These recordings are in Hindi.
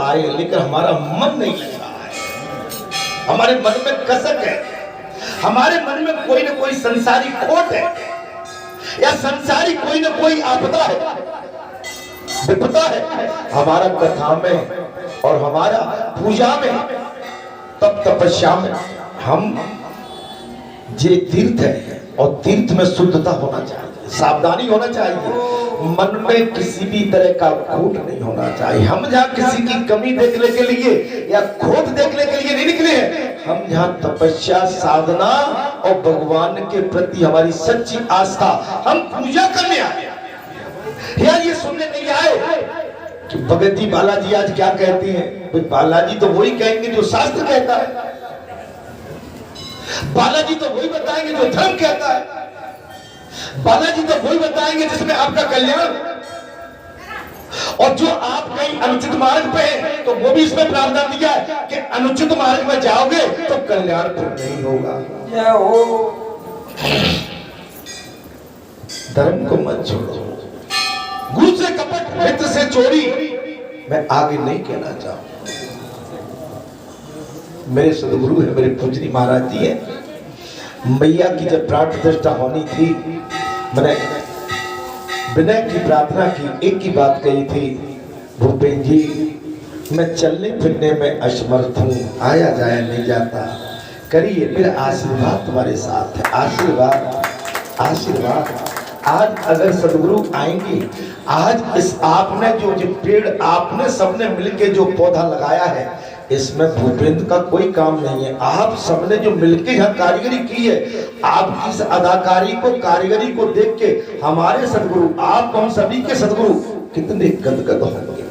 आए, लेकिन हमारा मन नहीं लग रहा है, हमारे मन में कसक है, हमारे मन में कोई ना कोई संसारी खोट है, या संसारी कोई ना कोई आपदा है, विपदा है हमारा कथा में और हमारा पूजा में, तब तपस्या में। हम ये तीर्थ है और तीर्थ में शुद्धता होना चाहिए, सावधानी होना चाहिए, मन में किसी भी तरह का खोट नहीं होना चाहिए। हम जहाँ किसी की कमी देखने के लिए या खोट देखने के लिए नहीं निकले हैं, हम यहाँ तपस्या, साधना और भगवान के प्रति हमारी सच्ची आस्था, हम पूजा करने आए, यार ये सुनने नहीं आए कि भगत जी बालाजी आज क्या कहती हैं। बालाजी तो वही कहेंगे जो शास्त्र कहता है, बालाजी तो वही बताएंगे जो धर्म कहता है, बालाजी तो वही बताएंगे जिसमें आपका कल्याण। और जो आप कहीं अनुचित मार्ग पे हैं, तो वो भी इसमें प्रावधान दिया है कि अनुचित मार्ग में जाओगे तो कल्याण फिर नहीं होगा। क्या हो, धर्म को मत छोड़ो, गुरु से कपट, मित्र से चोरी, मैं आगे नहीं कहना चाहूंगा। मेरे सदगुरु है, मेरे पूजनी महाराज जी है। मैया की जब प्राण प्रतिष्ठा होनी थी, मैंने विनय की प्रार्थना की, एक ही बात कही थी, भूपेन जी मैं चलने फिरने में असमर्थ हूँ, आया जाया नहीं जाता, करिए मेरा आशीर्वाद तुम्हारे साथ है, आशीर्वाद आशीर्वाद। आज अगर सदगुरु आएंगे, आज इस आपने जो पेड़ आपने सबने मिलके जो पौधा लगाया है, इसमें भूपेंद्र का कोई काम नहीं है। आप सबने जो मिलके यहाँ कारीगरी की है, आपकी इस अदाकारी को, कारीगरी को देख के हमारे सदगुरु, आप हम सभी के सदगुरु कितने गदगद होंगे,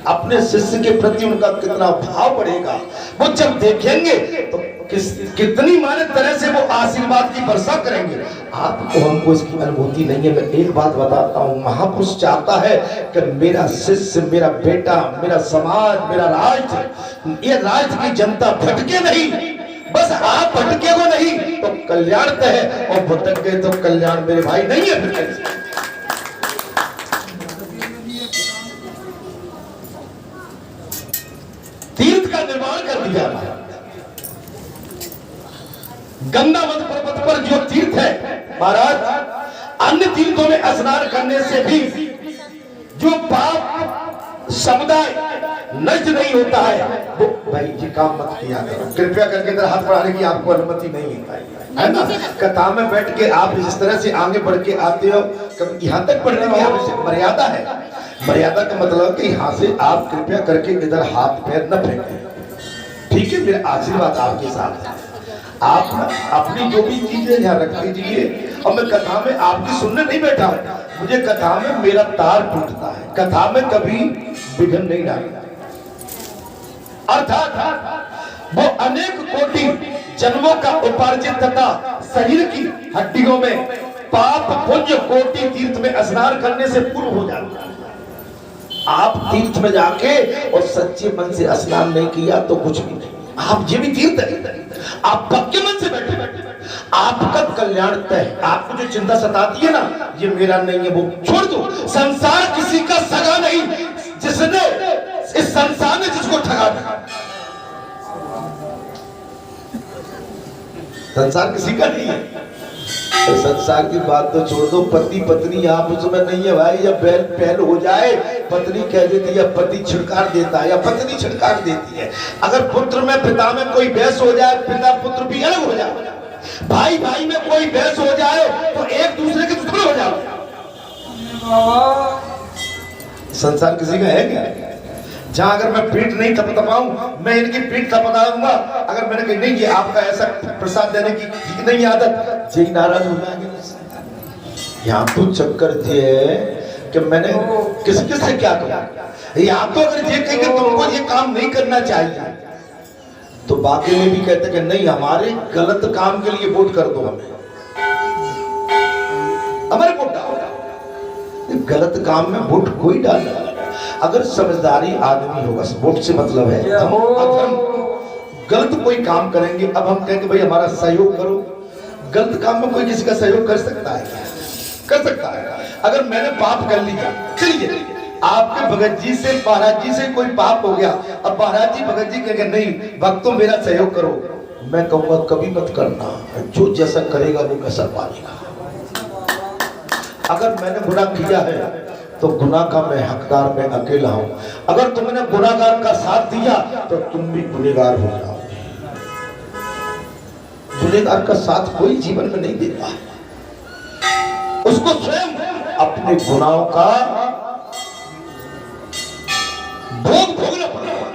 अपने शिष्य के प्रति उनका कितना भाव बढ़ेगा। वो जब देखेंगे तो कितनी माने तरह से वो आशीर्वाद की वर्षा करेंगे। आपको हमको इसकी अनुभूति नहीं है। मैं एक बात बताता हूँ, महापुरुष चाहता है कि मेरा शिष्य, मेरा बेटा, मेरा समाज, मेरा राष्ट्र, ये राष्ट्र की जनता भटके नहीं, बस आप भटके हो नहीं तो कल्याण तय है, और भटक गए तो कल्याण मेरे भाई नहीं है। तीर्थ का निर्माण कर दिया, गंगावत पर्वत पर जो तीर्थ है महाराज, अन्य तीर्थों में स्नान करने से भी जो पाप समुदाय नष्ट नहीं होता है, वो भाई ये काम मत किया करो, कृपया करके इधर हाथ बढ़ाने की आपको अनुमति नहीं है ना। कथा में बैठ के आप जिस तरह से आगे बढ़ के आते हो, कभी यहाँ तक बढ़ने की आवश्यक मर्यादा है। मर्यादा का मतलब कि यहाँ से आप कृपया करके इधर हाथ पैर न फेंकें, ठीक है, मेरा आशीर्वाद आपके साथ है। आप अपनी जो भी चीजें यहाँ रख दीजिए, और मैं कथा में आपकी सुनने नहीं बैठा हूँ, मुझे कथा में मेरा तार टूटता है, कथा में कभी विघ्न नहीं डालता। अर्थात वो अनेक कोटि जन्मों का उपार्जित तथा शरीर की हड्डियों में पाप पुण्य कोटि तीर्थ में स्नान करने से पूर्व हो जाता है। आप तीर्थ में जाके और सच्चे मन से स्नान नहीं किया तो कुछ भी नहीं। आप ये भी तीर्थ है, आप पक्के मन से बैठे आपका कल्याण तय। आपको जो चिंता सताती है ना, ये मेरा नहीं है, वो छोड़ दो। संसार किसी का सगा नहीं, जिसने इस संसार ने जिसको ठगा था, संसार किसी का नहीं है। तो संसार की बात तो छोड़ दो, पति पत्नी आप उसमें नहीं है भाई। जब बैल पहल हो जाए, पत्नी कह देती है, पति छिड़कार देता है या पत्नी छिड़कार देती है। अगर पुत्र में पिता में कोई बहस हो जाए, पिता पुत्र भी अलग हो जाए, भाई भाई में कोई बहस हो जाए तो एक दूसरे के दुश्मन हो जाओ। संसार किसी का है क्या? जहां अगर मैं पीठ नहीं थपथपाऊं, मैं इनकी पीठ थपथा दूंगा। अगर मैंने कही नहीं, ये आपका ऐसा प्रसाद देने की ठीक नहीं आदत, जी नाराज हो जाएंगे। यहाँ तो चक्कर ये है कि मैंने किस किस से क्या कहा। यहाँ तो अगर ये कहेंगे तुमको ये काम नहीं करना चाहिए, तो बाकी में भी कहते कि नहीं, हमारे गलत काम के लिए वोट कर दो, हमारे वोट डालो। गलत काम में वोट कोई डाले। अगर समझदारी आदमी होगा, वोट से मतलब है हम गलत कोई काम करेंगे, अब हम कहेंगे भाई हमारा सहयोग करो। गलत काम में कोई किसी का सहयोग कर सकता है क्या? कर सकता है। अगर मैंने पाप कर लिया, चलिए आपके भगत जी से महाराज जी से कोई पाप हो गया, अब महाराज जी भगत जी कहेंगे नहीं भक्तों मेरा सहयोग करो, मैं कहूंगा कभी मत करना, जो जैसा करेगा वो वैसा पाएगा। अगर मैंने गुनाह किया है तो गुनाह का मैं हकदार, मैं अकेला हूं। अगर तुमने गुनाहगार का साथ दिया तो तुम भी गुनहगार हो जाओ। गुनहगार का साथ कोई जीवन में नहीं देता, उसको स्वयं अपने गुनाहों का भोग भोगना पड़ेगा।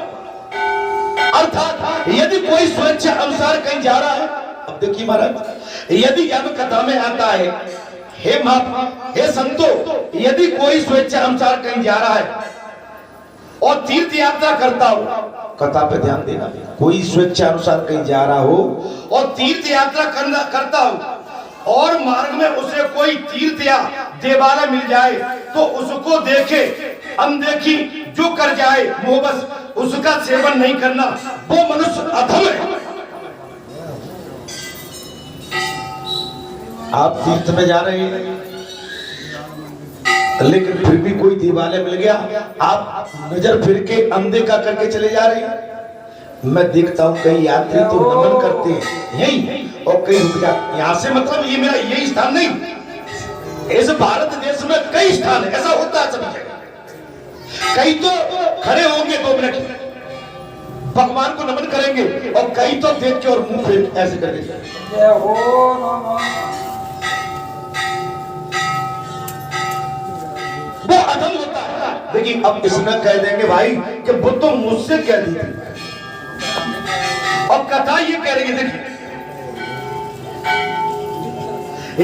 अर्थात यदि कोई स्वेच्छा अनुसार कहीं जा रहा है, अब देखिए महाराज, यदि यम कथा में आता है, हे हे संतो, यदि कोई स्वेच्छा अनुसार कहीं जा रहा है और तीर्थ यात्रा करता हो, कथा पे ध्यान देना, कोई स्वेच्छा अनुसार कहीं जा रहा हो और तीर्थ यात्रा करता हो और मार्ग में उसे कोई तीर्थ या देवालय मिल जाए तो उसको देखे अनदेखी जो कर जाए, वो बस उसका सेवन नहीं करना, वो मनुष्य अधम है। आप तीर्थ में जा रहे हैं लेकिन फिर भी कोई देवालय मिल गया, आप नजर फिर के अनदेखा करके चले जा रहे हैं। मैं देखता हूं कई यात्री तो नमन करते हैं यही, और कई रुक जाते। यहां से मतलब ये मेरा यही स्थान नहीं, इस भारत देश में कई स्थान है, ऐसा होता है सब जगह। कई तो खड़े होंगे 2 मिनट भगवान को नमन करेंगे और कई तो देख के और मुंह फेर ऐसे करेंगे। वो अधम होता है। देखिए अब इसमें कह देंगे भाई कि वो तो मुझसे कह दी थी, और कथा ये कह रही है, देखिए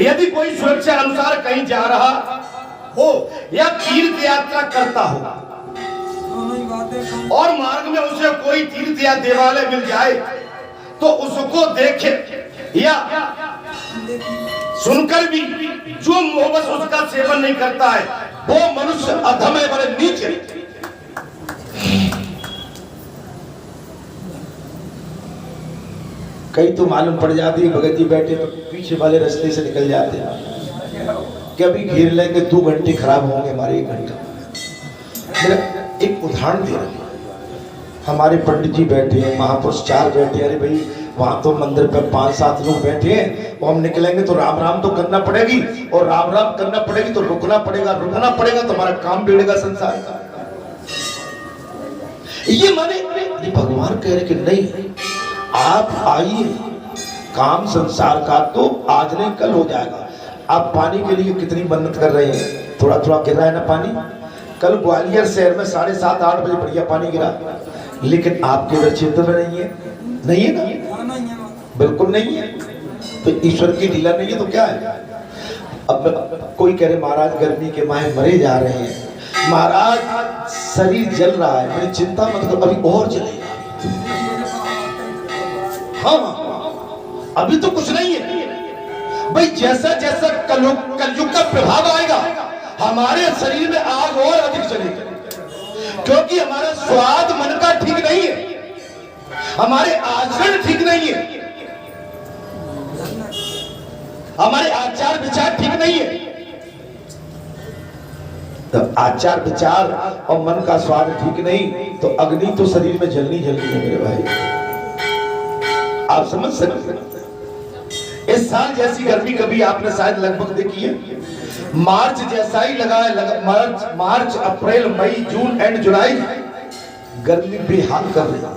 यदि कोई स्वेच्छा अनुसार कहीं जा रहा हो या तीर्थ यात्रा करता हो और मार्ग में उसे कोई तीर्थ या देवालय मिल जाए तो उसको देखे या सुनकर भी जो मोहब्बत उसका सेवन नहीं करता है, वो मनुष्य अधम है, बड़े नीचे। कई तो मालूम पड़ जाती है भगत जी बैठे तो पीछे वाले रास्ते से निकल जाते हैं कि अभी घेर लेंगे, 2 घंटे खराब होंगे हमारे 1 घंटा। मेरा एक उदाहरण दे रहा हूं, हमारे पंडित जी बैठे हैं, महापुरुष 4 बैठे, अरे भाई वहां तो मंदिर पर 5-7 लोग बैठे हैं और हम निकलेंगे तो राम राम तो करना पड़ेगी, और राम राम करना पड़ेगी तो रुकना पड़ेगा तो हमारा काम बिगड़ेगा संसार का। ये माने ये भगवान कह रहे कि नहीं, आप आइए, काम संसार का तो आज नहीं कल हो जाएगा। आप पानी के लिए कितनी मन्नत कर रहे हैं, थोड़ा थोड़ा गिर रहा है ना पानी। कल ग्वालियर शहर में 7:30-8 बजे बढ़िया पानी गिरा, लेकिन आपके इधर क्षेत्र में नहीं है, नहीं है ना, बिल्कुल नहीं है। तो ईश्वर की लीला नहीं है तो क्या है। अब कोई कह रहे महाराज गर्मी के माहे मरे जा रहे हैं, महाराज शरीर जल रहा है, मेरी चिंता मत करो, अभी और जलेगा। हाँ अभी तो कुछ नहीं है भाई, जैसा जैसा कलयुग का प्रभाव आएगा हमारे शरीर में आग और अधिक जलेगी, क्योंकि हमारा स्वाद मन का ठीक नहीं है, हमारे आचरण ठीक नहीं है, हमारे आचार विचार ठीक नहीं है। तो आचार विचार और मन का स्वाद ठीक नहीं तो अग्नि तो शरीर में जलनी जलनी है मेरे भाई, आप समझ सकते हैं। इस साल जैसी गर्मी कभी आपने शायद लगभग देखी है। मार्च जैसा ही लगा है, मार्च अप्रैल मई जून एंड जुलाई गर्मी बेहाल कर रही है,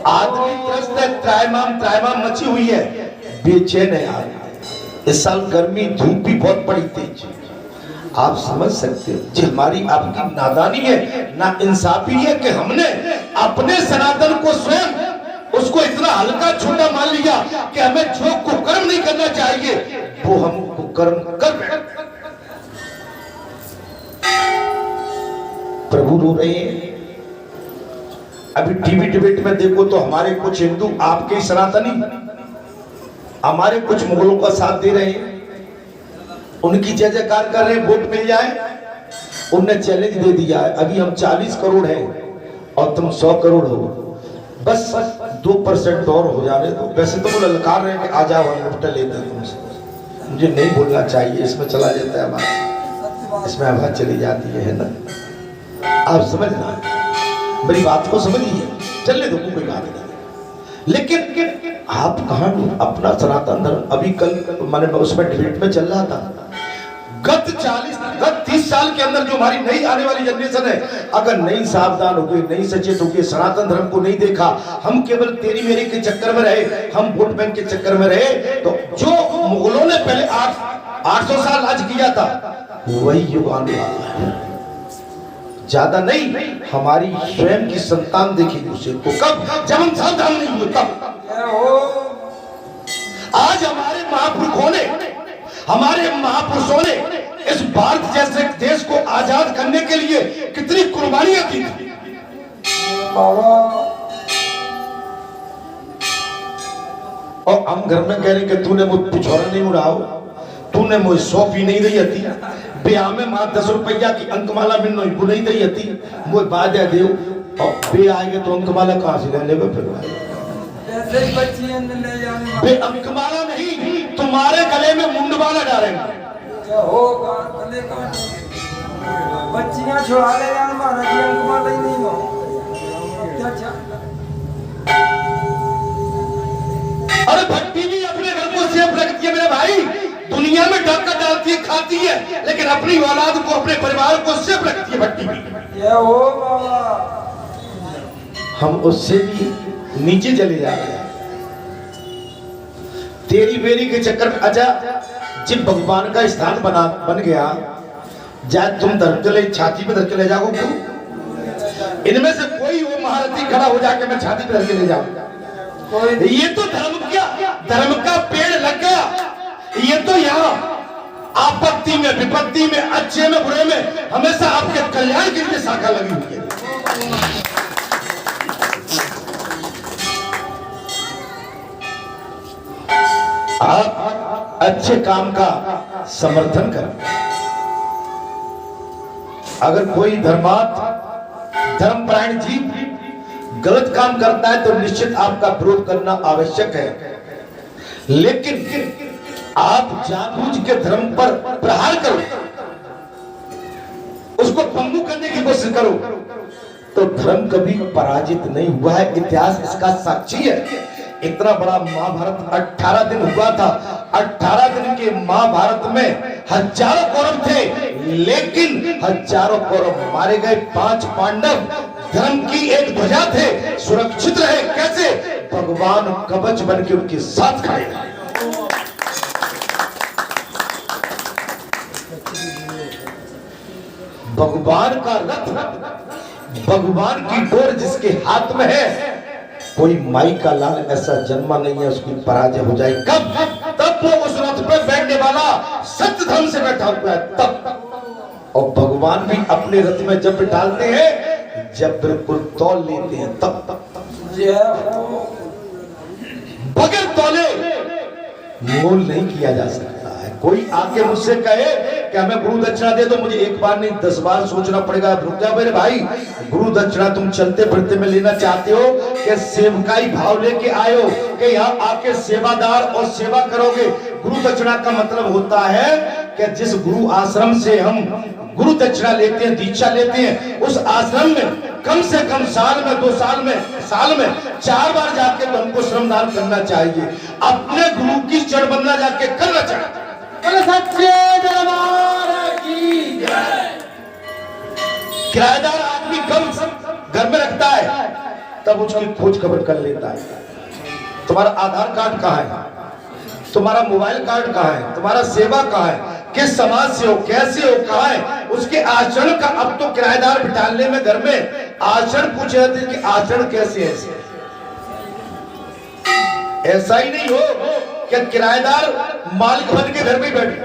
आदमी त्रस्त है, त्रायमाम मची हुई है, बेचैन है आदमी। इस साल गर्मी धूप भी बहुत बड़ी तेज, आप समझ सकते हो जी। हमारी आपकी नादानी है, ना इंसाफी है कि हमने अपने सनातन को स्वयं उसको इतना हल्का छोटा मान लिया कि हमें जो कुकर्म नहीं करना चाहिए वो हम कुकर्म कर बैठे। प्रभु रो रहे हैं। अभी टीवी डिबेट में देखो तो हमारे कुछ हिंदू आपके सनातनी हमारे कुछ मुगलों का साथ दे रहे हैं, उनकी जय जयकार कर रहे हैं, वोट मिल जाए। उनने चैलेंज दे दिया है, अभी हम 40 करोड़ हैं और तुम 100 करोड़ हो, बस 2% और हो जाने दो। वैसे तो वो ललकार रहे हैं कि आ जाओ हम निपटा लेते हैं तुमसे। मुझे नहीं बोलना चाहिए, इसमें चला जाता है हमारा, इसमें आवाज चली जाती है ना। आप समझना, मेरी बात को समझिए, चलने दो कोई बात नहीं। लेकिन आप कहां अपना सनातन धर्म, अभी कल मैंने उसमें डिबेट में चल रहा था, गत 30 साल के अंदर जो हमारी नई आने वाली जनरेशन है, अगर नहीं सावधान हो गई, नहीं सचेत हो गई, सनातन धर्म को नहीं देखा, हम केवल तेरी मेरी के चक्कर में रहे, हम वोट बैंक के चक्कर में रहे, तो जो मुगलों ने पहले 800 साल राज किया था वही युग आने वाला है। ज्यादा नहीं, हमारी स्वयं की संतान देखेगी उसे को, कब? जब हम सावधान नहीं हुए तब। आज हमारे महापुरुषों ने, हमारे महापुरुषों ने इस भारत जैसे देश को आजाद करने के लिए कितनी कुर्बानियां दी थी। और हम घर में कह रहे कि तूने मुझ पिछोड़ा नहीं उड़ाओ, तूने मुझे सौंपी नहीं दी हती, ब्याह में मां 10 रुपया की अंकमाला मिलनो ही नहीं दी हती, मुझे बाध्या देव, और बे आएंगे तो अंकमाला कहां से ले लेगा? फिर बे अंकमाला नहीं, तुम्हारे गले में मुंडवाला डालेंगे। बच्चियां छुड़ा ले यार, हमारा जी अंकमाला ही नहीं हो क्या? अरे भट्टी भी अपने घर को सेफ रखती है मेरे भाई, दुनिया में डाका डालती है, खाती है, लेकिन अपनी औलाद को, अपने परिवार को सेफ रखती है भट्टी भी। क्या हो बाबा, हम उससे भी नीचे चले जा रहे हैं तेरी बेरी के चक्कर में। अच्छा, जब भगवान का स्थान बन गया, जाए तुम धर के ले, छाती पे धर के ले जाओ, इनमें से कोई वो महारथी खड़ा हो जाके मैं छाती पे धर के ले जाऊंगा, ये तो धर्म का पेड़ लग गया। ये तो यहाँ आपत्ति में, विपत्ति में, अच्छे में, बुरे में हमेशा आपके कल्याण के लिए शाखा लगी हुई है। आप अच्छे काम का समर्थन करें। अगर कोई धर्मपरायण जीव गलत काम करता है तो निश्चित आपका विरोध करना आवश्यक है, लेकिन आप जानबूझ के धर्म पर प्रहार करो, उसको पंगु करने की कोशिश करो, तो धर्म कभी पराजित नहीं हुआ है। इतिहास इसका साक्षी है। इतना बड़ा महाभारत 18 दिन हुआ था, 18 दिन के महाभारत में हजारों कौरव थे, लेकिन हजारों कौरव मारे गए, 5 पांडव धर्म की एक ध्वजा थे, सुरक्षित रहे। कैसे? भगवान कवच बन के उनके साथ खड़े रहे। भगवान का रथ, भगवान की डोर जिसके हाथ में है, कोई माई का लाल ऐसा जन्मा नहीं है उसकी पराजय हो जाए। कब? तब वो उस रथ पे बैठने वाला सत्य धर्म से बैठा हुआ है, तब। और भगवान भी अपने रथ में जब डालते हैं, जब बिल्कुल तौल लेते हैं, तब। बगैर तौले मोल नहीं किया जा सकता है। कोई आके मुझसे कहे कि हमें गुरु दक्षिणा दे दो, मुझे एक बार नहीं 10 बार सोचना पड़ेगा। रुक जा मेरे भाई, गुरु दक्षिणा तुम चलते फिरते में लेना चाहते हो कि सेवकाई भाव लेके आयो कि यहाँ आके सेवादार और सेवा करोगे? गुरु दक्षिणा का मतलब होता है कि जिस गुरु आश्रम से हम गुरु दक्षिणा लेते हैं, दीक्षा लेते हैं, उस आश्रम में कम से कम साल में 2 साल में 4 बार जाके तो हमको श्रमदान करना चाहिए। अपने गुरु की चढ़बंदा जाके करना चाहिए। सच्चे दरबार की जय। किराएदार आदमी कम घर में रखता है, तब उसकी खोज खबर कर लेता है। तुम्हारा आधार कार्ड कहाँ है, तुम्हारा मोबाइल कार्ड कहाँ है, तुम्हारा सेवा कहाँ है, किस समाज से हो, कैसे हो, कहाँ है, उसके आचरण का। अब तो किराएदार बिठाने में घर में आचरण पूछ रहे थे कि आचरण कैसे है। ऐसा ही नहीं हो कि किराएदार मालिक बन के घर में बैठे।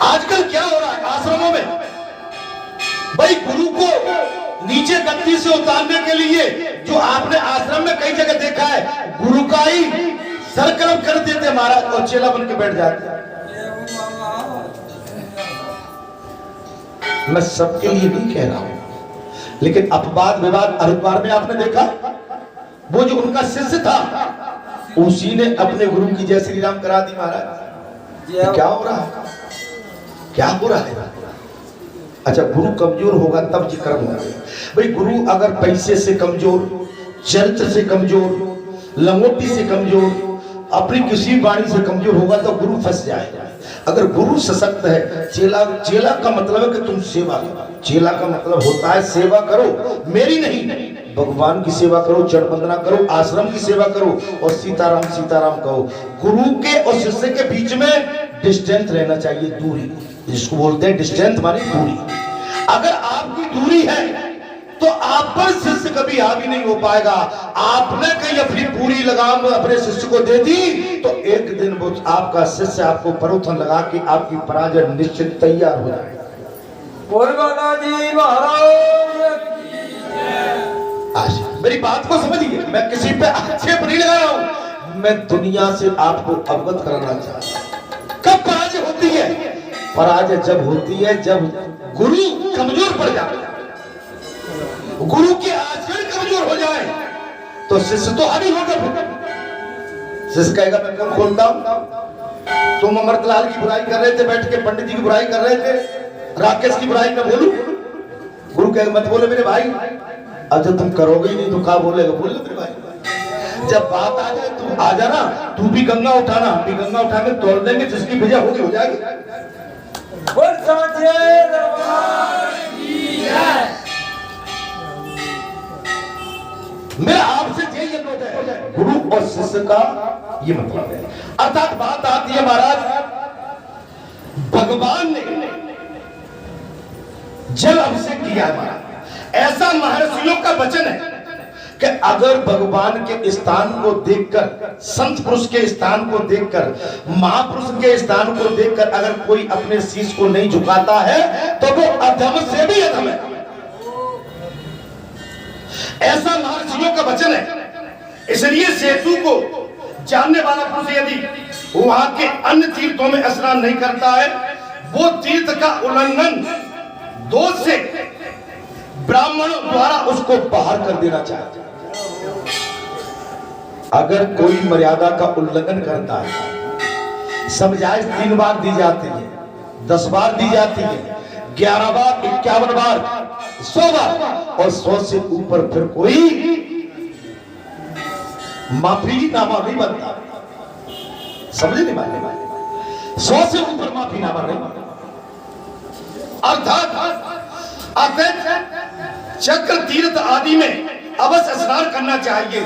आजकल क्या हो रहा है आश्रमों में, भाई गुरु को नीचे गद्दी से उतारने के लिए, जो आपने आश्रम में कई जगह देखा है, गुरु का ही सरकलम कर देते महाराज और चेला बन के बैठ जाते। मैं सबके लिए नहीं कह रहा हूं, लेकिन अपवाद विवाद हरिद्वार में आपने देखा, वो जो उनका शिष्य था उसी ने अपने गुरु की जय श्री राम करा दी महाराज। क्या हो रहा है, क्या हो रहा है? अच्छा, गुरु कमजोर होगा तब ये कर्म होगा। भाई गुरु अगर पैसे से कमजोर, चरित्र से कमजोर, लंगोटी से कमजोर, अपनी किसी वाणी से कमजोर होगा तो गुरु फंस जाएगा। अगर गुरु सशक्त है, चेला चेला का मतलब है कि तुम सेवा करो। चेला का मतलब होता है सेवा करो, मेरी नहीं, भगवान की सेवा करो, चरण वंदना करो, आश्रम की सेवा करो और सीताराम सीताराम कहो। गुरु के और शिष्य के बीच में डिस्टेंस रहना चाहिए, दूरी, जिसको बोलते हैं डिस्टेंस मानी दूरी। अगर आपकी दूरी है तो आप पर शिष्य कभी हावी नहीं हो पाएगा। आपने कहीं अपनी पूरी लगाम अपने शिष्य को दे दी तो एक दिन वो आपका शिष्य आपको परोथन लगा के आपकी पराजय निश्चित तैयार हो जाएगा। बोल बालाजी महाराज। आज मेरी बात को समझिए, मैं किसी पे आक्षेप नहीं लगा रहा हूं, मैं दुनिया से आपको अवगत कराना चाहता हूं। कब पराजय होती है? पराजय जब होती है जब गुरु कमजोर पड़ जाता है, गुरु के आचरण कमजोर हो जाए तो शिष्य तो हावी होगा। शिष्य कहेगा मैं कम खोलता हूं, तुम अमृतलाल की बुराई कर रहे थे, बैठ के पंडित जी की बुराई कर रहे थे, राकेश की बुराई मैं बोलूं? गुरु कहेगा मत बोले मेरे भाई। अब जब तुम करोगे ही नहीं तो क्या बोलेगा? बोल लो मेरे भाई। जब बात आ जाए तू आ जाना, तू भी गंगा उठाना, हम भी गंगा उठा के तोड़ देंगे, जिसकी वजह होगी हो जाएगी। बोल साचे दरबार की जय। मेरा आपसे यही अनुरोध है, गुरु और शिष्य का ये मतलब है। अर्थात बात आती है महाराज, भगवान ने जल अभिषेक किया है। ऐसा महर्षियों का वचन है कि अगर भगवान के स्थान को देखकर, संत पुरुष के स्थान को देखकर, महापुरुष के स्थान को देखकर अगर कोई अपने शीश को नहीं झुकाता है तो वो अधम से भी अधम है। ऐसा महर्षियों का वचन है। इसलिए सेतु को जानने वाला पुरुष यदि वहां के अन्य तीर्थों में स्नान नहीं करता है, वो तीर्थ का उल्लंघन दोष से ब्राह्मणों द्वारा उसको बाहर कर देना चाहिए। अगर कोई मर्यादा का उल्लंघन करता है, समझाइश 3 बार दी जाती है, 10 बार दी जाती है, 11 बार, 51 बार, 100 बार और 100 से ऊपर फिर कोई माफीनामा नहीं बनता। समझे नहीं मानने वाले? 100 से ऊपर माफीनामा नहीं बनता। अर्थात चक्र तीर्थ आदि में अवश्य स्नान करना चाहिए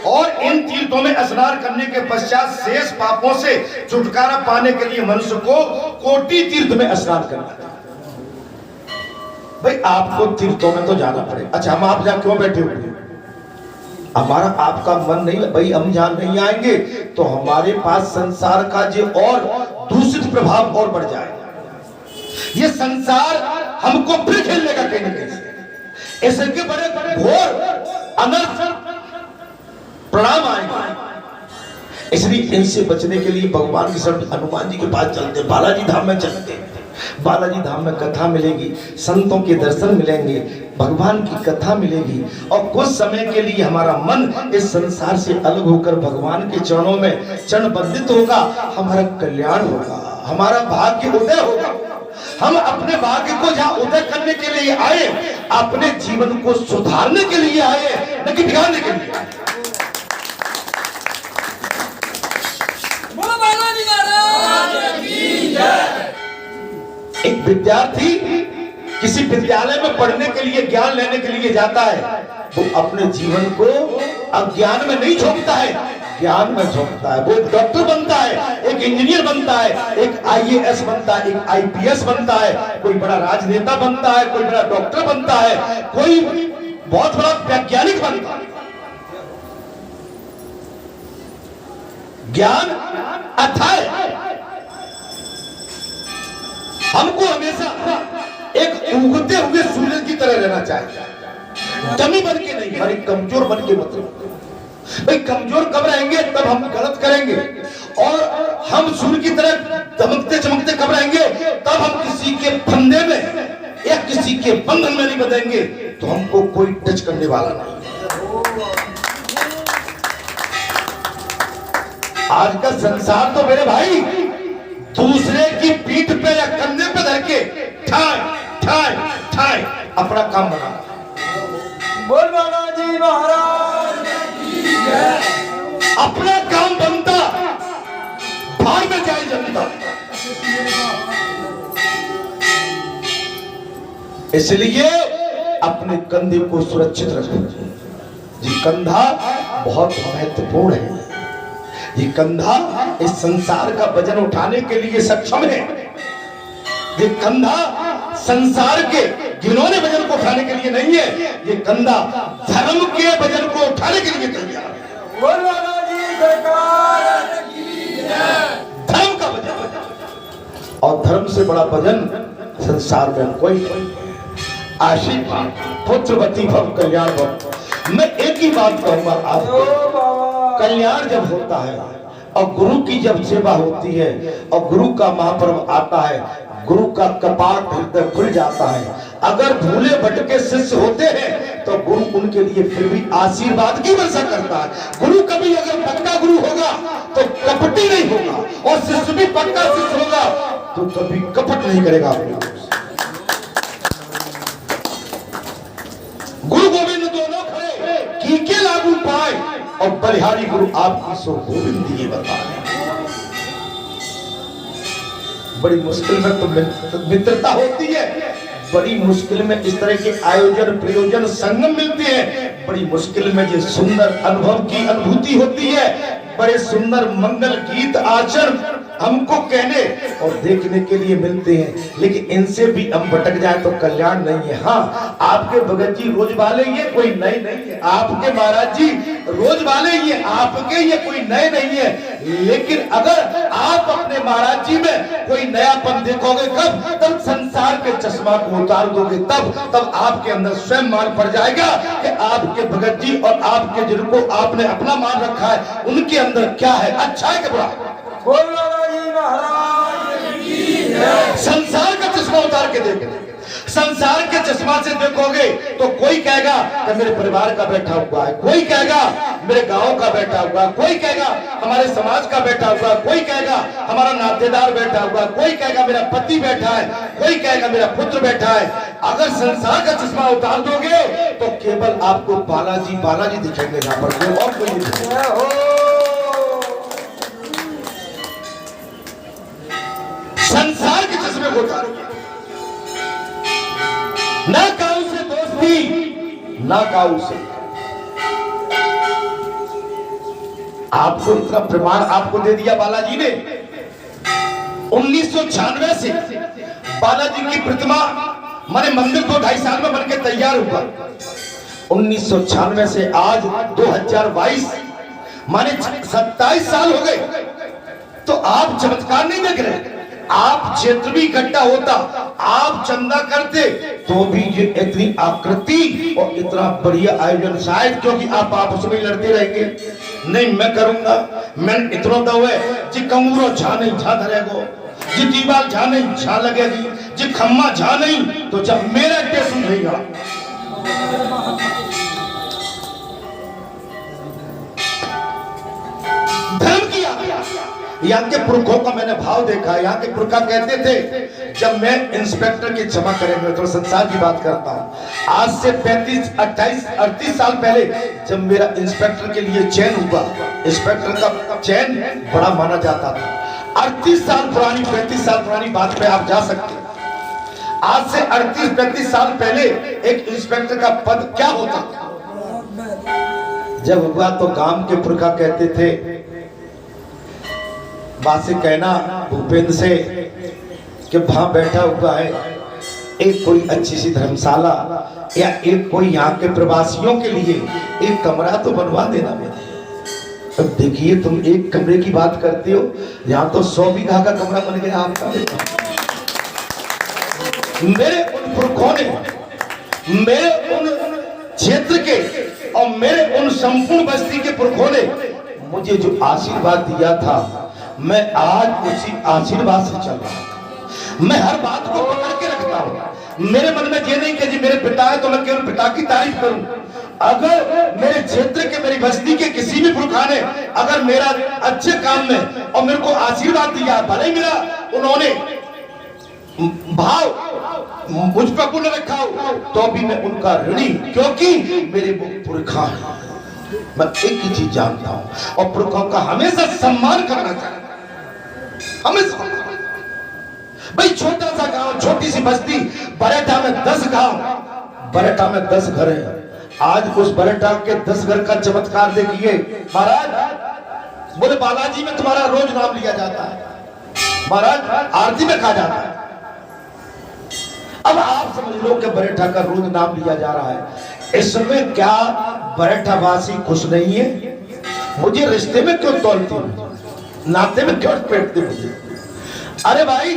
और इन तीर्थों में स्नान करने के पश्चात शेष पापों से छुटकारा पाने के लिए मनुष्य को कोटि तीर्थ में स्नान करना चाहिए। भाई आपको तीर्थों में तो जाना पड़ेगा। अच्छा, हम आप जहां क्यों बैठे हुए हैं? हमारा आपका मन नहीं, भाई हम जहां नहीं आएंगे तो हमारे पास संसार का जो और दूषित प्रभाव और बढ़ जाएगा। ये संसार हमको फिर खेल लेगा कहीं ना कहीं। इसके बड़े बड़े घोर अनर्थ परिणाम आएंगे। इसलिए इनसे बचने के लिए भगवान के शरण हनुमान जी के पास चलते, बालाजी धाम में चलते। बालाजी धाम में कथा मिलेगी, संतों के दर्शन मिलेंगे, भगवान की कथा मिलेगी और कुछ समय के लिए हमारा मन इस संसार से अलग होकर भगवान के चरणों में चरणबंदित होगा। हमारा कल्याण होगा, हमारा भाग्य उदय होगा। हम अपने भाग्य को जहां उदय करने के लिए आए, अपने जीवन को सुधारने के लिए आए, न कि बिगाड़ने के लिए। एक विद्यार्थी किसी विद्यालय में पढ़ने के लिए, ज्ञान लेने के लिए जाता है, वो अपने जीवन को अज्ञान में नहीं झोंकता है, ज्ञान में झोंकता है। वो एक डॉक्टर बनता है, एक इंजीनियर बनता है, एक IAS बनता है, एक IPS बनता है, कोई बड़ा राजनेता बनता है, कोई बड़ा डॉक्टर बनता है, कोई बहुत बड़ा वैज्ञानिक बनता है। ज्ञान अथाह हमको हमेशा एक उगते हुए सूरज की तरह रहना चाहिए, डमी बन के नहीं, हमारी कमजोर बन के मतलब। भाई कमजोर कब रहेंगे? तब हम गलत करेंगे। और हम सूर्य की तरह चमकते चमकते कब रहेंगे? तब हम किसी के फंदे में या किसी के बंधन में नहीं बंधेंगे तो हमको कोई टच करने वाला नहीं। आज का संसार तो मेरे भाई दूसरे की पीठ पे या कंधे पे धर के ठाई ठाए ठाए अपना काम बना। बोल बालाजी महाराज की जय। अपना काम बनता, बाहर में जाए जनता। इसलिए अपने कंधे को सुरक्षित रखो। ये कंधा बहुत महत्वपूर्ण है। ये कंधा इस संसार का वजन उठाने के लिए सक्षम है। ये कंधा संसार के घिनौने वजन को उठाने के लिए नहीं है। ये कंधा धर्म के वजन को उठाने के लिए तैयार है। धर्म का वजन, और धर्म से बड़ा वजन संसार में कोई नहीं। आशीर्वाद पुत्रवती भव कल्याण भव। मैं एक ही बात कहूंगा आपको, कल्याण जब होता है और गुरु की जब सेवा होती है और गुरु का महापर्व आता है, गुरु का कपाट हृदय खुल जाता है। अगर भूले भटके शिष्य होते हैं तो गुरु उनके लिए फिर भी आशीर्वाद की वर्षा करता है। गुरु कभी अगर पक्का गुरु होगा तो कपटी नहीं होगा, और शिष्य भी पक्का शिष्य होगा तो कभी कपट नहीं करेगा। गुरु गोविंद दोनों खड़े कीके लागू पाए, और बलिहारी गुरु आपकी सो गोविंद ये बताए। बड़ी मुश्किल में तो मित्रता होती है, बड़ी मुश्किल में इस तरह के आयोजन प्रयोजन संगम मिलते हैं। बड़ी मुश्किल में ये सुंदर अनुभव की अनुभूति होती है। बड़े सुंदर मंगल गीत आचरण हमको कहने और देखने के लिए मिलते हैं, लेकिन इनसे भी हम भटक जाए तो कल्याण नहीं है। हाँ, आपके भगत जी रोज वाले ये कोई नए नहीं है, आपके महाराज जी रोज वाले ये आपके ये कोई नए नहीं है। लेकिन अगर आप अपने महाराज जी में कोई नयापन देखोगे कब? तब संसार के चश्मा को उतार दोगे, तब आपके अंदर स्वयं मान पड़ जाएगा कि आपके भगत जी और आपके जिनको आपने अपना मान रखा है उनके अंदर क्या है, अच्छा है कि बुरा। संसार का चश्मा उतार के देखो, संसार के चश्मा से देखोगे तो कोई कहेगा कि मेरे परिवार का बैठा हुआ है, कोई कहेगा मेरे गांव का बैठा हुआ है, कोई कहेगा हमारे समाज का बैठा हुआ है, कोई कहेगा हमारा नातेदार बैठा हुआ है, कोई कहेगा मेरा पति बैठा है, कोई कहेगा मेरा पुत्र बैठा है। अगर संसार का चश्मा उतार दोगे तो केवल आपको बालाजी बालाजी दिखेंगे, यहाँ पर कोई और कोई नहीं दिखेगा। संसार के चश्मे को उतारोगे, ना काऊ से दोस्ती ना काऊ से। आपको इतना प्रमाण आपको दे दिया बालाजी ने। 1996 से बालाजी की प्रतिमा माने मंदिर 2-2.5 साल में बनके तैयार हुआ। 1996 से आज 2022 माने 27 साल हो गए। तो आप चमत्कार नहीं देख रहे। आप क्षेत्र भी इकट्ठा होता, आप चंदा करते तो भी ये इतनी आकृति और इतना बढ़िया आयोजन शायद, क्योंकि आप आपस में लड़ते रहेंगे। नहीं मैं करूंगा, मैं इतना दो है जी कंगूरो झा नहीं झा धरेगो, जी दीवाल झा नहीं झा लगेगी, जी खम्मा झा नहीं तो जब मेरा टेस्ट रहेगा। धर्म किया यहाँ के पुरखों का मैंने भाव देखा। यहाँ के पुरखा कहते थे जब मैं इंस्पेक्टर की क्षमा करेंगे तो संसार की बात करता हूँ, आज से 35, 28, 38 साल पहले जब मेरा इंस्पेक्टर के लिए चयन हुआ, इंस्पेक्टर का चयन बड़ा माना जाता था। 38 साल पुरानी 35 साल पुरानी बात पे आप जा सकते हैं। आज से 38-35 साल पहले एक इंस्पेक्टर का पद क्या होता था? जब हुआ तो गांव के पुरखा कहते थे, बात से कहना भूपेंद्र से कि वहां बैठा हुआ है एक कोई अच्छी सी धर्मशाला या एक कोई यहाँ के प्रवासियों के लिए एक कमरा तो बनवा देना। अब देखिए तुम एक कमरे की बात करते हो, यहाँ तो 100 बीघा का कमरा बन गया आपका। मेरे उन पुरखों ने, मेरे उन क्षेत्र के और मेरे उन संपूर्ण बस्ती के पुरखों ने मुझे जो आशीर्वाद दिया था, मैं आज उसी आशीर्वाद से चल रहा हूं। मैं हर बात को पकड़ के रखता हूं। मेरे मन में ये नहीं कि जी मेरे पिता है तो मैं केवल पिता की तारीफ करूं। अगर मेरे क्षेत्र के, मेरी बस्ती के किसी भी पुरखा ने अगर मेरा अच्छे काम में और मेरे को आशीर्वाद दिया, भले मेरा उन्होंने भाव मुझ पर पुण्य रखा हो तो भी मैं उनका ऋणी, क्योंकि मेरे वो पुरखा है। मैं एक ही चीज जानता हूं, और पुरखों का हमेशा सम्मान करना चाहिए, हमेशा। भाई छोटा सा गांव, छोटी सी बस्ती, बरेटा में 10 गांव, बरेटा में 10 घर हैं। आज उस बरेटा के 10 घर का चमत्कार देखिए महाराज। बोले बालाजी में तुम्हारा रोज नाम लिया जाता है महाराज, आरती में कहा जाता है। अब आप समझ लो कि बरेठा का रोज नाम लिया जा रहा है। इसमें क्या बरेठा वासी खुश नहीं है? मुझे रिश्ते में क्यों तोलती हो, नाते में क्यों पेटते मुझे? अरे भाई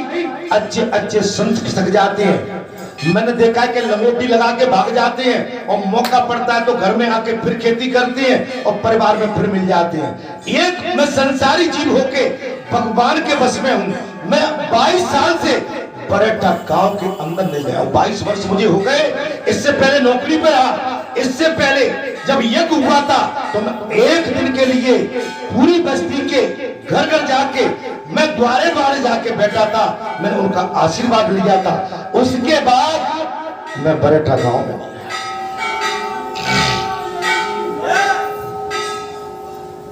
अच्छे अच्छे संत खिसक जाते हैं, मैंने देखा कि लंगोटी लगा के भाग जाते हैं, और मौका पड़ता है तो घर में आके फिर खेती करते हैं और परिवार में फिर मिल जाते हैं। एक मैं संसारी जीव होके भगवान के बस में हूं। मैं 22 साल से बरेटा गांव के अंदर नहीं गया, 22 वर्ष मुझे हो गए। इससे पहले नौकरी पे रहा, इससे पहले जब यज्ञ हुआ था तो मैं एक दिन के लिए पूरी बस्ती के घर घर जाके, मैं द्वारे द्वारे जाके बैठा था, मैंने उनका आशीर्वाद लिया था। उसके बाद मैं बरेठा गांव में गया।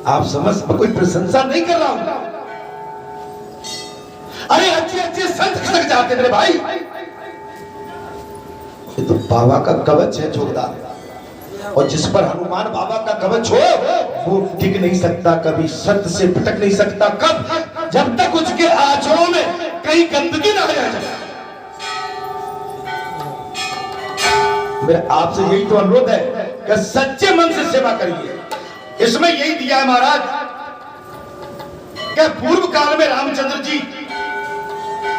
आप समझ, कोई प्रशंसा नहीं कर रहा हूं। अरे अच्छे अच्छे संत खिसक जाते मेरे भाई। ये तो बाबा का कवच है जोरदार, और जिस पर हनुमान बाबा का कवच हो वो टिक नहीं सकता, कभी सत्य से भटक नहीं सकता। कब? जब तक उसके आंचलों में कहीं गंदगी ना आ जाए। मेरा आपसे यही तो अनुरोध है कि सच्चे मन से सेवा करिए। इसमें यही दिया है महाराज कि पूर्व काल में रामचंद्र जी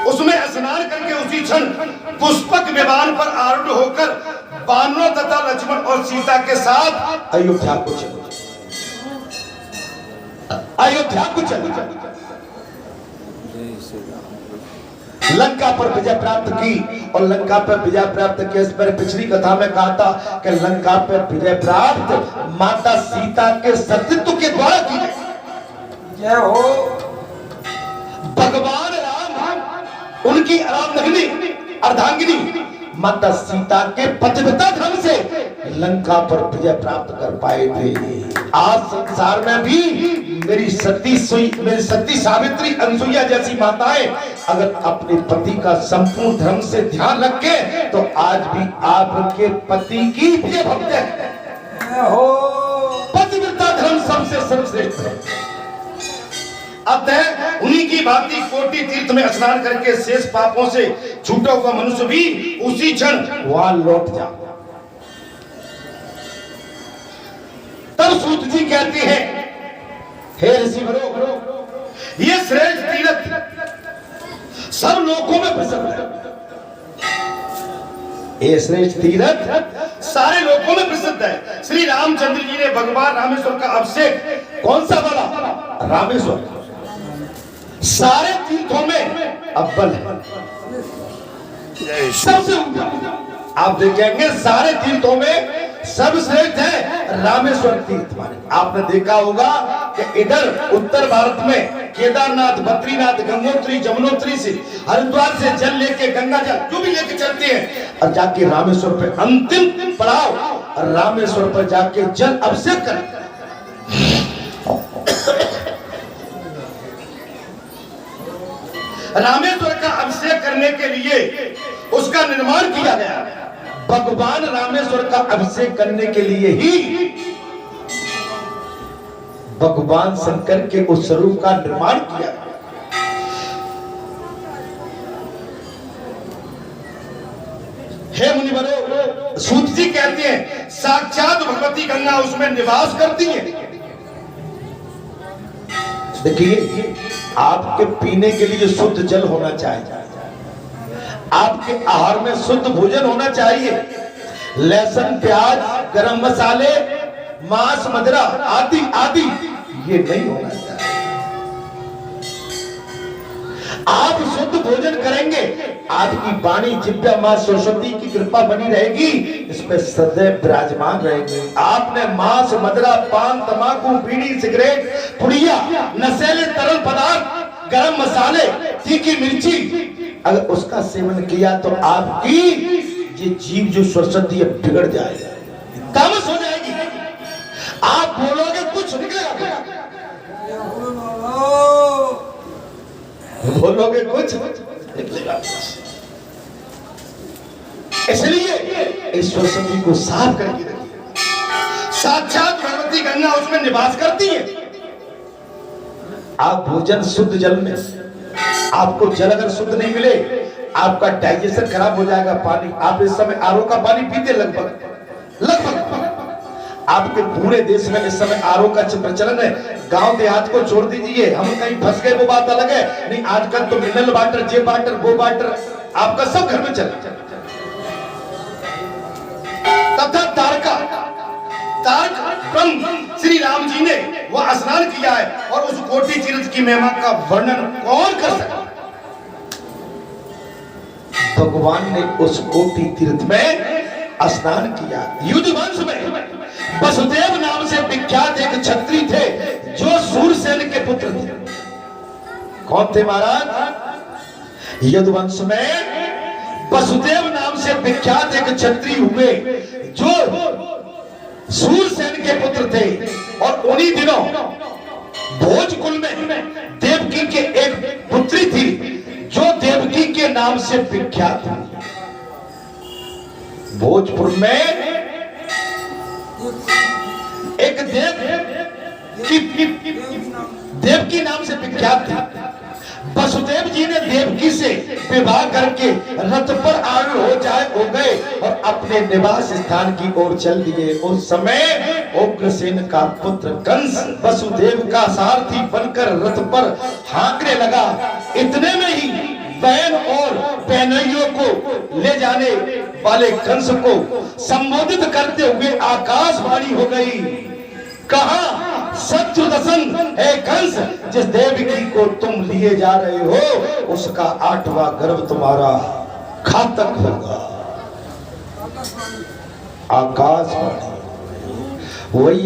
उसमें स्नान करके उसी क्षण पुष्पक विमान पर आरूढ़ होकर वानरों तथा लक्ष्मण और सीता के साथ अयोध्या को चले, अयोध्या को चले, लंका पर विजय प्राप्त की। और लंका पर विजय प्राप्त के इस पर पिछली कथा में कहा था कि लंका पर विजय प्राप्त माता सीता के सतीत्व के द्वारा की गई। जय हो। भगवान राम उनकी अर्धांगिनी माता सीता के पतिव्रता धर्म से लंका पर विजय प्राप्त कर पाए थे। आज संसार में भी मेरी सती सावित्री, अनसुईया जैसी माताएं अगर अपने पति का संपूर्ण धर्म से ध्यान रखें तो आज भी आपके पति की विजय भक्त है। पतिव्रता धर्म सबसे सर्वश्रेष्ठ है। अतः उन्हीं की भांति कोटि तीर्थ में स्नान करके शेष पापों से छूटा हुआ मनुष्य भी उसी क्षण वहां लौट जा। तब सूत जी कहते हैं, हे ऋषिवरों, ये श्रेष्ठ तीर्थ सब लोगों में प्रसिद्ध है। ये श्रेष्ठ तीर्थ सारे लोगों में प्रसिद्ध है। श्री रामचंद्र जी ने भगवान रामेश्वर का अभिषेक कौन सा वाला? रामेश्वर। सारे तीर्थों में अव्वल है, सबसे ऊपर। आप देखेंगे सारे तीर्थों में सर्वश्रेष्ठ है रामेश्वर तीर्थ। आपने देखा होगा कि इधर उत्तर भारत में केदारनाथ, बद्रीनाथ, गंगोत्री, जमुनोत्री से, हरिद्वार से जल लेके, गंगा जल जो भी लेके चलते हैं, और जाके रामेश्वर पे अंतिम पड़ाव रामेश्वर पर जाके जल अभिषेक करें। रामेश्वर का अभिषेक करने के लिए उसका निर्माण किया गया। भगवान रामेश्वर का अभिषेक करने के लिए ही भगवान शंकर के उस स्वरूप का निर्माण किया। हे मुनिवरों, सूत जी कहते हैं साक्षात भगवती गंगा उसमें निवास करती है। देखिए, आपके पीने के लिए शुद्ध जल होना चाहिए, आपके आहार में शुद्ध भोजन होना चाहिए। लहसुन, प्याज, गरम मसाले, मांस, मदिरा आदि आदि ये नहीं होना चाहिए। आप शुद्ध भोजन करेंगे, आपकी वाणी जिब्या मां सरस्वती की कृपा बनी रहेगी, इस पे सदैव विराजमान रहेगी। आपने मांस, मदिरा, पान, तंबाकू, बीड़ी, सिगरेट, पुड़िया, नशीले तरल पदार्थ, गरम मसाले, तीखी मिर्ची अगर उसका सेवन किया तो आपकी ये जीव जो सरस्वती है बिगड़ जाएगा, तामस हो जाएगी। आप बोलोगे कुछ निकलेगा, बोलोगे कुछ निकलेगा। इसलिए इस सरस्वती को साफ करके रखिए। साक्षात भगवती गंगा उसमें निवास करती है। आप भोजन शुद्ध जल में, आपको जल अगर शुद्ध नहीं मिले आपका डाइजेशन खराब हो जाएगा। पानी आप इस समय आरओ का पानी पीते लगभग आपके पूरे देश में इस समय आरओ का प्रचलन है। गांव देहात को छोड़ दीजिए, हम कहीं फंस गए वो बात अलग है। नहीं, आजकल तो मिनरल वाटर, जे वाटर, वो वाटर आपका सब घर में चल। तथा तारका ब्रह्म श्री राम जी ने वह स्नान किया है और उस कोटि तीर्थ की महिमा का वर्णन कौन कर सकता? भगवान ने उस कोटि तीर्थ में स्नान किया। युद्ध वंश में वसुदेव नाम से विख्यात एक क्षत्रिय थे जो सूरसेन के पुत्र थे। कौन थे महाराज? युद्ध वंश में वसुदेव नाम से विख्यात एक क्षत्रिय हुए जो सूरसेन के पुत्र थे। और उन्हीं दिनों भोजकुल में देवकी के एक पुत्री थी जो देवकी के नाम से विख्यात थी। भोजपुर में एक देवकी नाम से विख्यात थी। वसुदेव जी ने देवकी से विवाह करके रथ पर आरूढ़ हो गए और अपने निवास स्थान की ओर चल दिए। उस समय उग्रसेन का पुत्र कंस वसुदेव का सारथी बनकर रथ पर हाँकने लगा। इतने में ही बहन और बहनोइयों को ले जाने वाले कंस को संबोधित करते हुए आकाशवाणी हो गई। कहा, सत्युदसन है कंस, जिस देवकी को तुम लिए जा रहे हो उसका 8वां गर्भ तुम्हारा घातक होगा। आकाशवाणी वही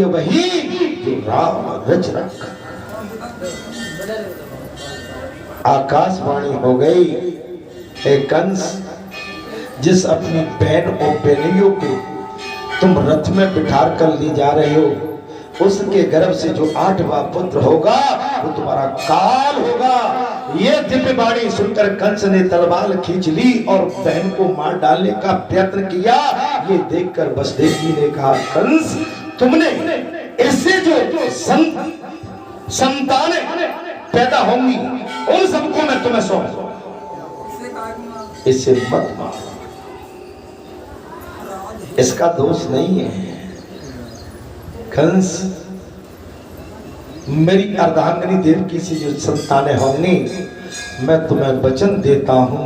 जो राम रच रख। आकाशवाणी हो गई, हे कंस, जिस अपनी बहन और बहनियों को तुम रथ में बिठा कर ले जा रहे हो उसके गर्भ से जो 8वां पुत्र होगा वो तुम्हारा काल होगा। ये दिव्य वाणी सुनकर कंस ने तलवार खींच ली और बहन को मार डालने का प्रयत्न किया। ये देखकर वसुदेव जी ने कहा, कंस, तुमने इससे जो संतानें पैदा होंगी उन सबको मैं तुम्हें सौंपूंगा, इसे मत मारो। इसका दोष नहीं है। कंस, मेरी अर्धांगिनी देवकी से जो संतानें होंगी मैं तुम्हें वचन देता हूं,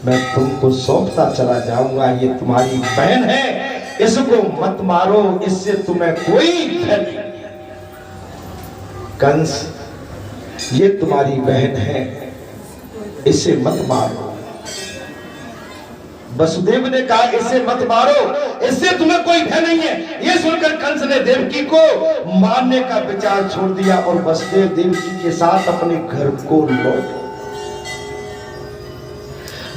मैं तुमको सौंपता चला जाऊंगा। ये तुम्हारी बहन है, इसको मत मारो, इससे तुम्हें कोई भय नहीं। कंस, ये तुम्हारी बहन है, इसे मत मारो। वसुदेव ने कहा, इसे मत मारो, इससे तुम्हें कोई भय नहीं है। ये सुनकर कंस ने देवकी को मारने का विचार छोड़ दिया और वसुदेव देवकी के साथ अपने घर को लौट।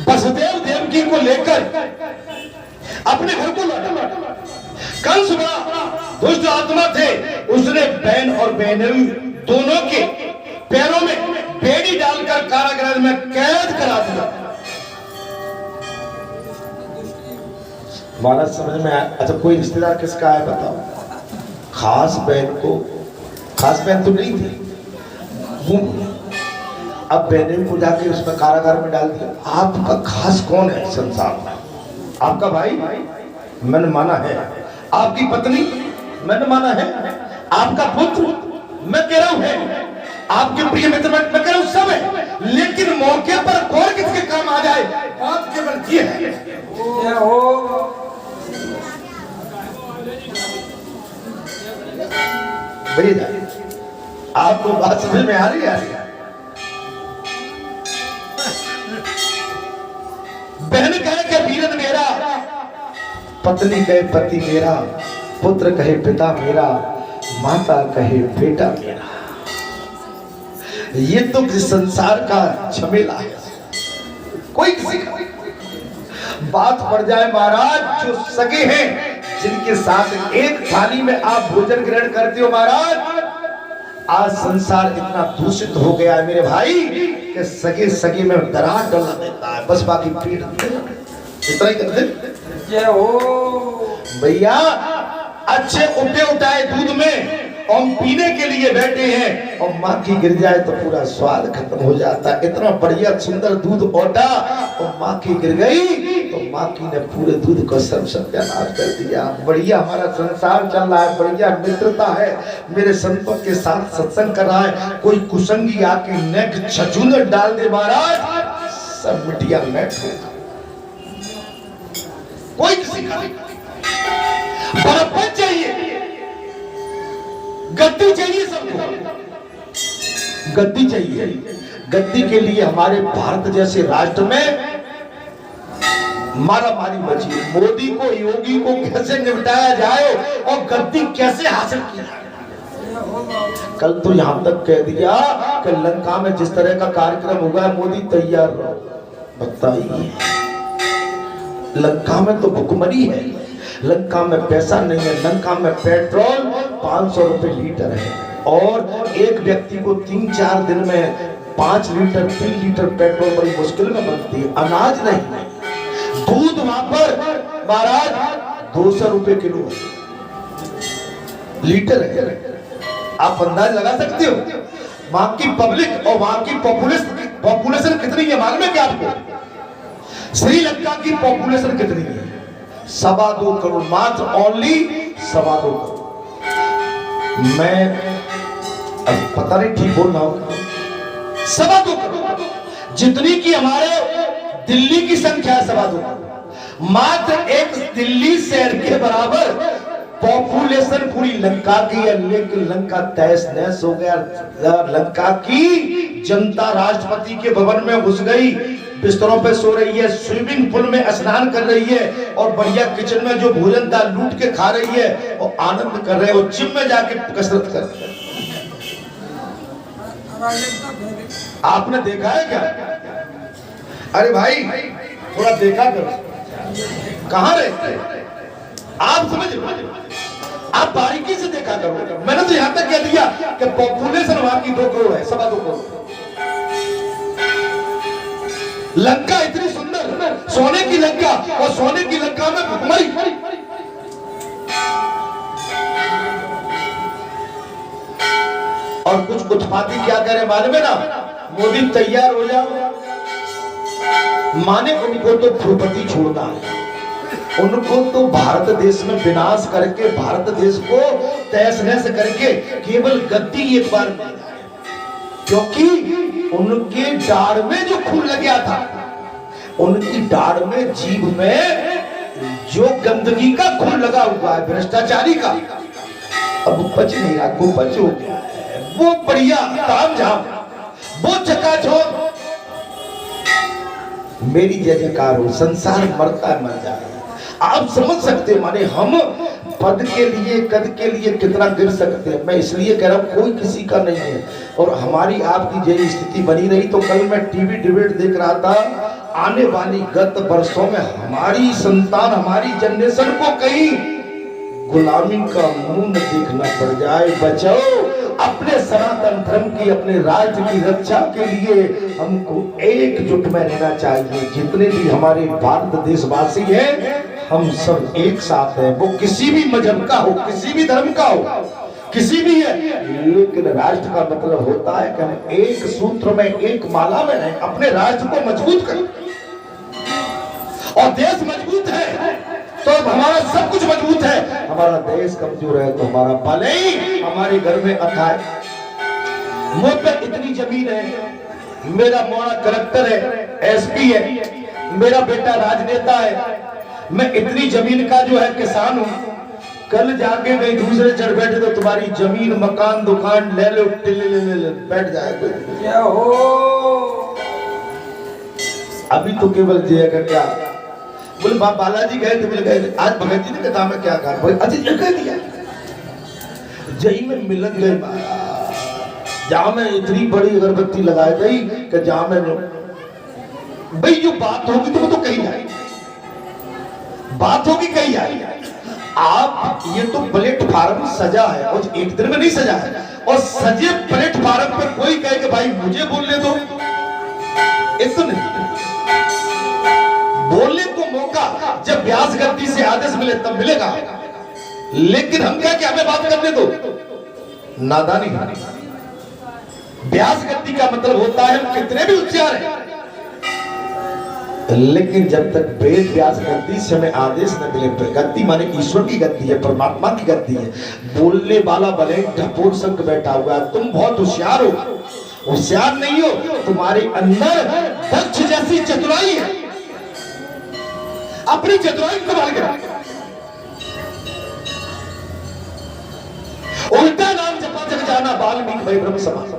वसुदेव देवकी को लेकर अपने घर को लौटा। कंस बड़ा दुष्ट आत्मा थे, उसने बहन और बहनोई दोनों के पैरों में बेड़ी डालकर कारागृह में कैद करा दिया। महाराज समझ में आया? अच्छा, कोई रिश्तेदार किसका है बताओ? खास बहन को, खास बहन तो नहीं थी, अब बहन को जाके उसमें कारागार में डाल दिया। आपका खास कौन है संसार में? आपका भाई मैंने माना है, आपकी पत्नी मैंने माना है, आपका पुत्र मैं कह रहा हूं है, आपके प्रिय मित्र मैं कह रहा हूं सब है, लेकिन मौके पर कौन किसके काम आ जाए बात केवल ये है। भैया आपको बात समझ में आ रही है? बहन कहे कि वीरन मेरा, पत्नी कहे पति मेरा, पुत्र कहे पिता मेरा, माता कहे बेटा मेरा। ये तो संसार का झमेला है। कोई किसी का बात पड़ जाए महाराज, जो सगे हैं जिनके साथ एक थाली में आप भोजन ग्रहण करते हो महाराज, आज संसार इतना दूषित हो गया है मेरे भाई कि सगे सगे में दरार डालना देता है, बस बाकी पीठ इतना ही करते। जय हो भैया अच्छे उठे उठाए दूध में हम पीने के लिए बैठे हैं और माँ की गिर जाए तो पूरा स्वाद खत्म हो जाता है। इतना बढ़िया सुंदर दूध ओटा और माँ की गिर गई तो माँ की ने पूरे दूध को सब सत्यानाश कर दिया। बढ़िया हमारा संसार चल रहा है, बढ़िया मित्रता है, मेरे संतों के साथ सत्संग कर रहा है, कोई कुसंगी आके नेक छछूंदर डाल दे महाराज, सब मिटिया बैठ कोई किसी का बराबर चाहिए, गद्दी चाहिए सबको, गद्दी चाहिए। गद्दी के लिए हमारे भारत जैसे राष्ट्र में मारामारी बची। मोदी को योगी को कैसे निपटाया जाए और गद्दी कैसे हासिल की जाए। कल तो यहां तक कह दिया कि लंका में जिस तरह का कार्यक्रम होगा मोदी तैयार रहो। बताइए लंका में तो भुखमरी है, लंका में पैसा नहीं है, लंका में पेट्रोल 500 रुपए लीटर है और एक व्यक्ति को 3-4 दिन में 5 लीटर 3 लीटर पेट्रोल बड़ी मुश्किल में बनती है। अनाज नहीं, दूध वहां पर महाराज 200 रुपए किलो लीटर है। आप अंदाज लगा सकते हो वहां की पब्लिक और वहां की पॉपुलेशन कितनी है मालूम है क्या आपको? श्रीलंका की पॉपुलेशन कितनी है? 2.25 करोड़, मात्र ओनली 2.25 करोड़। मैं अब पता नहीं ठीक बोल रहा हूं, 2.25 करोड़ जितनी की हमारे दिल्ली की संख्या है 2.25 करोड़। मात्र एक दिल्ली शहर के बराबर पॉपुलेशन पूरी लंका की है, लेकिन लंका तहस नहस हो गया। लंका की जनता राष्ट्रपति के भवन में घुस गई, बिस्तरों पे सो रही है, स्विमिंग पूल में स्नान कर रही है और बढ़िया किचन में जो भोजन दाल लूट के खा रही है और आनंद कर रहे हो, जिम में जाके कसरत कर रहे हैं। आपने देखा है क्या? अरे भाई थोड़ा देखा करो, कहां रहते आप, समझ लो, आप बारीकी से देखा करो। मैंने तो यहां तक कह दिया कि पॉपुलेशन वहां की 2 करोड़ है, 2.25 करोड़। लंका इतनी सुंदर, सोने की लंका, और सोने की लंका में भुखमरी। और कुछ उत्पाती क्या करे मालूम है ना? मोदी तैयार हो जाओ, माने उनको तो ध्रुपदी छोड़ना है, उनको तो भारत देश में विनाश करके भारत देश को तहस नहस करके केवल गद्दी एक बार मिल जाए। क्योंकि उनके दाढ़ में जो खून लग गया था, उनकी दाढ़ में जीभ में जो गंदगी का खून लगा हुआ है भ्रष्टाचारी का, अब पच नहीं रहा, कुपच हो गया है। वो बढ़िया तामझाम, वो चकाचौंध, मेरी जय जयकार हो, संसार मरता है मर जाए। आप समझ सकते हैं माने हम पद के लिए कद के लिए कितना गिर सकते हैं। मैं इसलिए कह रहा हूं कोई किसी का नहीं है, और हमारी आपकी यही स्थिति बनी रही तो कल मैं टीवी डिबेट देख रहा था, आने वाली गत वर्षों में हमारी संतान हमारी जनरेशन को कहीं गुलामी का मुंह न देखना पड़ जाए। बचाओ अपने सनातन धर्म की, अपने राज्य की रक्षा के लिए हमको एकजुट में रहना चाहिए। जितने भी हमारे भारत देशवासी हैं हम सब एक साथ हैं, वो किसी भी मजहब का हो, किसी भी धर्म का हो, किसी भी है, लेकिन राष्ट्र का मतलब होता है कि हम एक सूत्र में एक माला में रहें, अपने राष्ट्र को मजबूत करें। और देश मजबूत है तो हमारा सब कुछ मजबूत है, हमारा देश कमजोर है तो हमारा भले ही हमारे घर में अथाह है। मुझ पे इतनी जमीन है, मेरा मोड़ा कलेक्टर है, एसपी है, मेरा बेटा राजनेता है, मैं इतनी जमीन का जो है किसान हूं। कल जाके गई दूसरे चढ़ बैठे तो तुम्हारी जमीन मकान दुकान ले लो, ले बैठ जाए क्या हो। अभी तो केवल जय का क्या बोले, बालाजी गए थे, बोले गए आज भगत जी ने कहा मैं क्या कहा, बोले अजी कह दिया जय में मिलन गए महाराज, जहां में इतनी बड़ी अगरबत्ती लगाई गई कि जहां में भाई जो बात होगी तो वो तो कही जाए, बात होगी कही जाए। आप ये तो प्लेटफार्म सजा है और एक दिन में नहीं सजा है, और सजे प्लेटफार्म पर कोई कहे कि भाई मुझे बोलने दो, ऐसा नहीं। बोलने को मौका जब व्यास गद्दी से आदेश मिले तब मिलेगा, लेकिन हम क्या कि हमें बात करने दो, नादानी। व्यास गद्दी का मतलब होता है हम कितने भी होशियार हैं, लेकिन जब तक वेद व्यास गद्दी से हमें आदेश न मिले, गद्दी माने ईश्वर की गद्दी है, परमात्मा की गद्दी है। बोलने वाला भले ढपोर संग बैठा हुआ है, तुम बहुत होशियार हो, होशियार नहीं हो, तुम्हारे अंदर दक्ष जैसी चतुराई है, अपनी चतुराई संभाल के रखो। उल्टा नाम जपा जग जाना वाल्मीकि भाई ब्रह्म समान।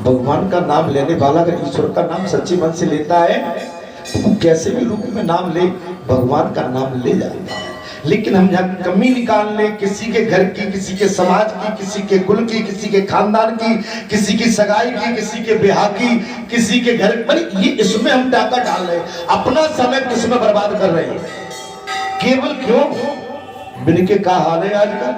भगवान का नाम लेने वाला अगर ईश्वर का नाम सच्चे मन से लेता है तो वो कैसे भी रूप में नाम ले, भगवान का नाम ले जाएगा। लेकिन हम यहाँ कमी निकाल ले, किसी के घर की, किसी के समाज की, किसी के कुल की, किसी के खानदान की, किसी की सगाई की, किसी के ब्याह की, किसी के घर, मतलब ये इसमें हम टाका डाल रहे हैं, अपना समय किसमें बर्बाद कर रहे हैं। केवल क्यों? बिन के का हाल है आजकल,